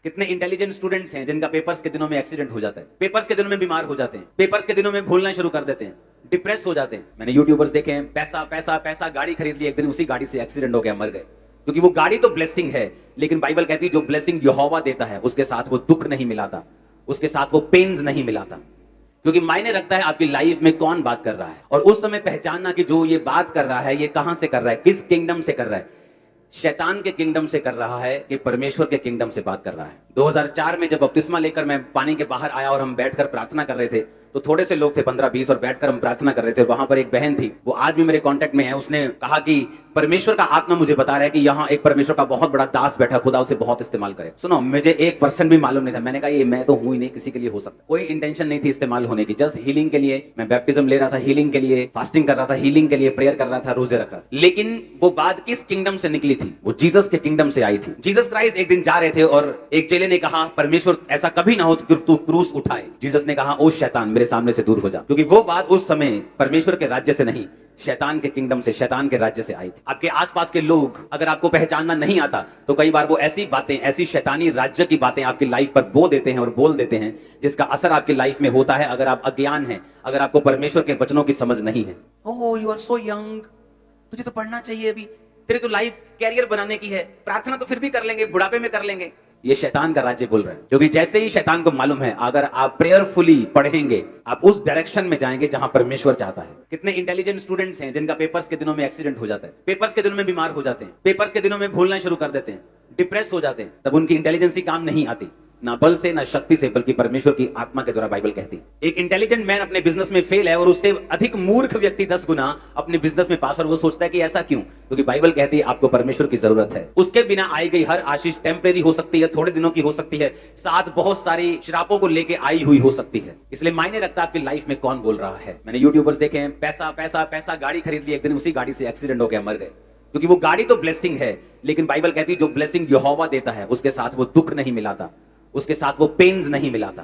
कितने intelligent students हैं जिनका पेपर्स के दिनों में एक्सीडेंट हो जाता है, पेपर्स के दिनों में बीमार हो जाते हैं, पेपर्स के दिनों में भूलना शुरू कर देते हैं, डिप्रेस हो जाते हैं। मैंने यूट्यूबर्स देखे हैं, पैसा पैसा पैसा, गाड़ी खरीद ली, एक दिन उसी गाड़ी से एक्सीडेंट हो गया, मर गए। क्योंकि वो गाड़ी तो ब्लेसिंग है, लेकिन बाइबल कहती है जो ब्लेसिंग यहोवा देता है उसके साथ वो दुख नहीं मिलाता, उसके साथ वो पेन्स नहीं मिलाता। क्योंकि मायने रखता है आपकी लाइफ में कौन बात कर रहा है, और उस समय पहचानना कि जो ये बात कर रहा है ये कहां से कर रहा है, किस किंगडम से कर रहा है। शैतान के किंगडम से कर रहा है कि परमेश्वर के किंगडम से बात कर रहा है। 2004 में जब बपतिस्मा लेकर मैं पानी के बाहर आया और हम बैठकर प्रार्थना कर रहे थे, तो थोड़े से लोग थे, 15-20, और बैठकर हम प्रार्थना कर रहे थे। वहां पर एक बहन थी, वो आज भी मेरे कांटेक्ट में है। उसने कहा कि परमेश्वर का आत्मा मुझे बता रहा है कि यहाँ एक परमेश्वर का बहुत बड़ा दास बैठा, खुदा उसे बहुत इस्तेमाल करे। सुनो, मुझे 1% भी मालूम नहीं था। मैंने कहा ये मैं तो हूं ही नहीं, किसी के लिए हो सकता। कोई इंटेंशन नहीं थी इस्तेमाल होने की, जस्ट हीलिंग के लिए। मैं बैप्टिज्म ले रहा था हीलिंग के लिए, फास्टिंग कर रहा था हीलिंग के लिए, प्रेयर कर रहा था, रोजे रख रहा था। लेकिन वो बात किस किंगडम से निकली थी? वो जीसस के किंगडम से आई थी। जीसस क्राइस्ट एक दिन जा रहे थे और एक चेले ने कहा, परमेश्वर ऐसा कभी ना हो कि तू क्रूस उठाए। जीसस ने कहा, ओ शैतान मेरे सामने से दूर हो जा। क्योंकि वो बात उस समय परमेश्वर के राज्य से नहीं, शैतान के किंगडम से, शैतान के राज्य से आई थी। आपके आसपास के लोग, अगर आपको पहचानना नहीं आता तो कई बार वो ऐसी बातें, ऐसी शैतानी राज्य की बातें आपकी लाइफ पर बो देते हैं और बोल देते हैं, जिसका असर आपकी लाइफ में होता है अगर आप अज्ञान हैं, अगर आपको परमेश्वर के वचनों की समझ नहीं है। Oh you are so young, तुझे तो पढ़ना चाहिए अभी, तेरे तो लाइफ कैरियर बनाने की है, प्रार्थना तो फिर भी कर लेंगे, बुढ़ापे में कर लेंगे। ये शैतान का राज्य बोल रहे हैं। क्योंकि जैसे ही शैतान को मालूम है अगर आप प्रेयरफुली पढ़ेंगे, आप उस डायरेक्शन में जाएंगे जहां परमेश्वर चाहता है। कितने इंटेलिजेंट स्टूडेंट्स हैं जिनका पेपर्स के दिनों में एक्सीडेंट हो जाता है, पेपर्स के दिनों में बीमार हो जाते हैं, पेपर्स के दिनों में भूलना शुरू कर देते हैं, डिप्रेस हो जाते हैं। तब उनकी इंटेलिजेंसी काम नहीं आती, ना बल से ना शक्ति से, बल्कि परमेश्वर की आत्मा के द्वारा, बाइबल कहती है। एक इंटेलिजेंट मैन अपने बिजनेस में फेल है और उससे अधिक मूर्ख व्यक्ति 10 गुना अपने बिजनेस में पास, और वो सोचता है कि ऐसा क्यों? क्योंकि बाइबल कहती है आपको परमेश्वर की जरूरत है। उसके बिना आई गई हर आशीष टेम्परेरी हो सकती है, थोड़े दिनों की हो सकती है, साथ बहुत सारी श्रापों को लेके आई हुई हो सकती है। इसलिए मायने रखता है आपकी लाइफ में कौन बोल रहा है। मैंने यूट्यूबर्स देखे हैं, पैसा पैसा पैसा, गाड़ी खरीद ली, एक दिन उसी गाड़ी से एक्सीडेंट हो गया, मर गए। क्योंकि वो गाड़ी तो ब्लेसिंग है, लेकिन बाइबल कहती है जो ब्लेसिंग यहोवा देता है उसके साथ वो दुख नहीं मिलाता, उसके साथ वो पेन्स नहीं मिलाता।